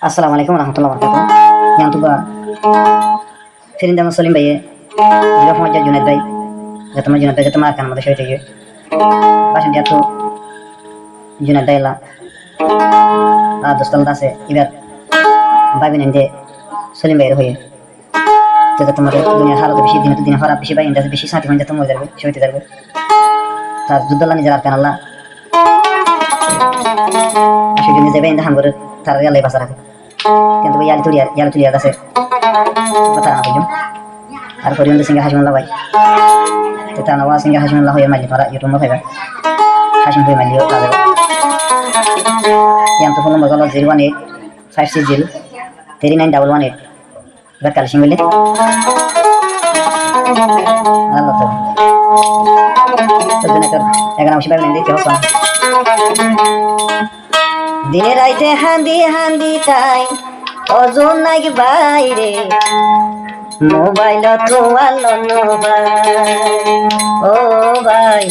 Assalamualaikum warahmatullahi wabarakatuh. Yang tuba Firin dama Solim Baye, juga pemaja Junaid Bay, jatama Junaid Bay jatama akan mada syari tege. Basan dia tu Junaid Bay la, dostal dase ibat babi nende Solim Baye hoye. Jatama dunia halat beshi din tu din harap beshi Bay indah beshi santi man jatama darbe syari darbe. Tar juddallah ni jarak kan Allah. Asyik ni zabe indah hambur tar ya lay pasar aku. কিন্তু ইয়ালি তুলিয়া আছে কথা না বুঝুম আর পরিবন্ধ সিঙ্গা হাসিমুল্লাহ ভাই এটা নওয়া সিঙ্গা হাসিমুল্লাহ হয়ে মাইলি তোরা YouTube মে থাকবে হাসিম হয়ে মাইলিও তাদের yang tu phone number 018 560 39118 এবার কাল সিঙ্গলে আল্লাহ তো দিনে কর এগারো শিবাই নেই কি হতো দিনে রাইতে হান্দি হান্দি তাই ওজন নাকি বাইরে মোবাইল তো আলো নো ভাই ও ভাই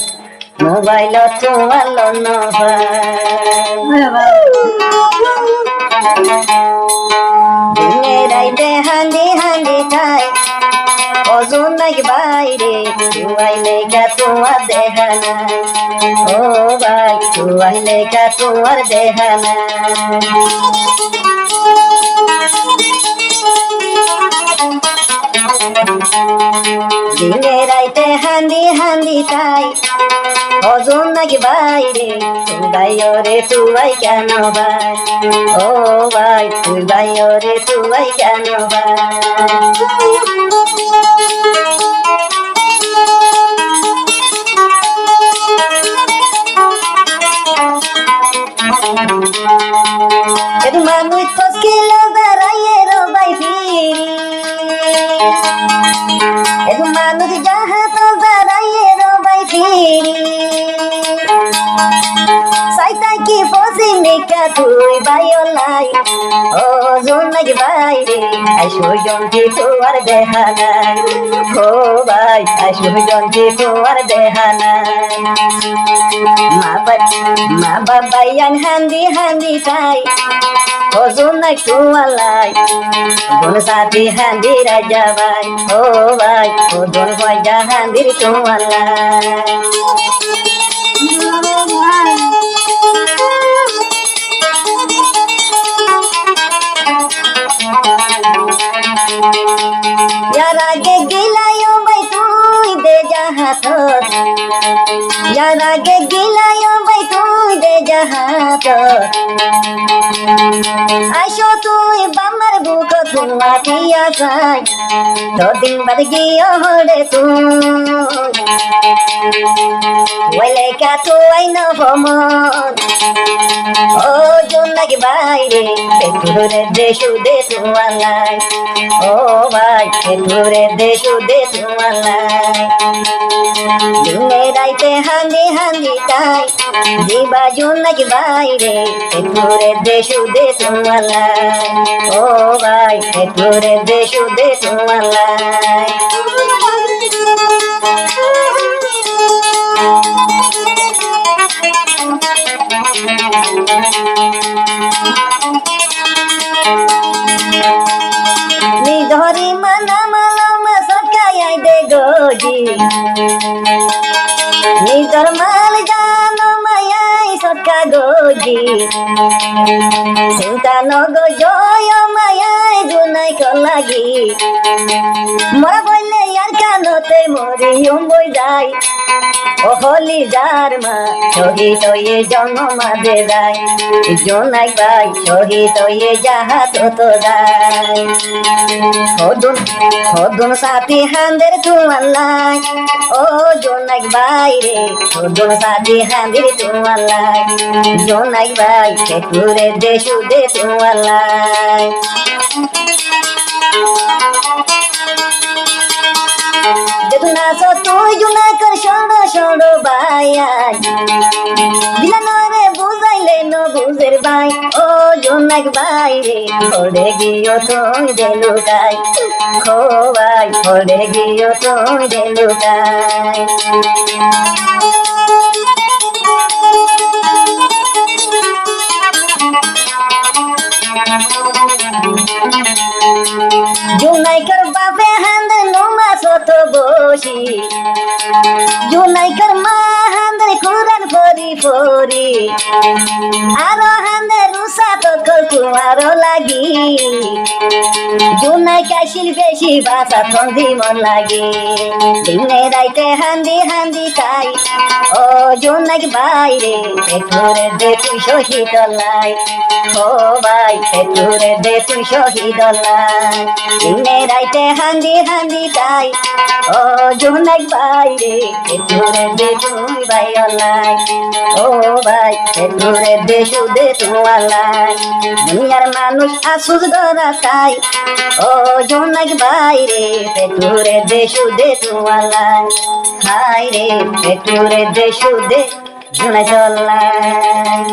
মোবাইল তো আলো নো ভাই দিনে রাইতে হান্দি হান্দি তাই ওজন নাকি বাইরে তুয়াইলে কা তোমার দেখা নাই ও ভাই তুয়াইলে কা তোমার দেখা নাই দিনে রাইতে হান্দি হান্দি তাই ওজন নাকি বাইরে তুই তুই কেন ভাই ও ভাই তুই তুই কেন ভাই এদু মানুষ তস্কিলে দাঁড়াইয়ে রবাই ফিরি এদু মানুষ যাহা তো দাঁড়াইয়ে রবাই ফিরি সাইতাই কি পসি নিকা তুই বাইলাই ও জোন নাকি বাইরে আইসুই জন্তি তোর দেখা নাই ও ভাই আইসুই জন্তি তোর দেখা নাই মা বাবাইয়ান হান্দি হান্দি তাই ও জোন নাই তুয়ালাই দোন সাথী হান্দি রাজা ভাই ও ভাই ও দোন ভয়জা হান্দির তুয়ালাই यार आगे गिलायो भाई तू दे जा हाथ यार आगे गिलायो भाई तू दे जा हाथ आशो तू बामर बुक तुआ किया साई तो दिन बाद गियो होड़े तू वले का तू आई न भमन ओ जोन की বাইরে পেটুরে দেশু দে তুয়ালাই ও ভাই পেটুরে দেশু দে তুয়ালাই দিনে রাইতে হান্দি হান্দি তাই দিবা জোন নাকি বাইরে পেটুরে দেশু দে তুয়ালাই ও ভাই পেটুরে দেশু দে তুয়ালাই নিধরি মানা মালাম সকাই দে গোজি নিজর মাল জানো মায়াই সটকা গোজি চিন্তা নগো জয় মায়াই জুনাই লাগি মরা বললে আর কানতে মরিয়ম বই যাই ও হলি যার মা শহীদ হয়ে জন্ম দে যায় জোনাই ভাই শহীদ হয়ে যাহা তো যায় হদুন সাথী হান্দের তুয়ালাই ও জোনাই ভাই রে হদুন সাথী হান্দের তুয়ালাই জোনাই ভাই পেটুরে দেশু দে তুয়ালাই দেখুনা সো তুই জুনা কর সড়ো সড়ো বাইয়াই দিলা নরে বুঝাইলে ন বুঝের ভাই ও জোনাক ভাই রে পড়ে গিয়ে তুই দেলুকাই ও ভাই পড়ে গিয়ে তুই দেলুকাই আরো হান্দে রুসা তো তোমারও লাগি জুনাই কাশিল বেশি বাসা তন্দি মন লাগে দিনে রাইতে হান্দি হান্দি খাই ও জুনাই বাইরে একটুরে দে তুই শহীদ লাই ও ভাই একটুরে দে তুই শহীদ লাই দিনে রাইতে হান্দি হান্দি খাই ও জুনাই বাইরে একটুরে দে তুই ভাই লাই ও ভাই একটুরে দে সুদে তোমার লাই দুনিয়ার মানুষ আসুস ধরা খাই ও জোনাক বাইরে পেটুরে দে সুদে তোমালাই হাই রে পেটুরে দে সুদে জোনাই চলাই